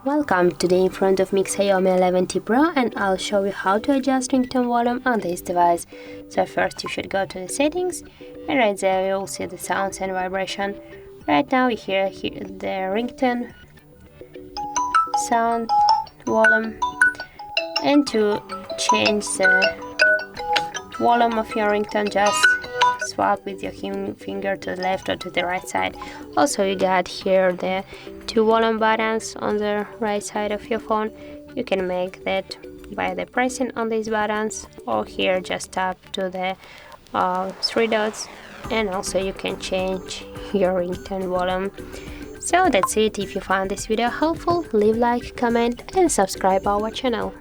Welcome, today in front of me XIAOMI 11T Pro, and I'll show you how to adjust ringtone volume on this device. So first you should go to the settings, and right there you'll see the sounds and vibration. Right now you hear the ringtone sound volume, and to change the volume of your ringtone, just swap with your finger to the left or to the right side. Also, you got here the two volume buttons on the right side of your phone. You can make that by the pressing on these buttons, or here just tap to the three dots, and also you can change your ringtone volume. So that's it. If you found this video helpful, leave like, comment and subscribe our channel.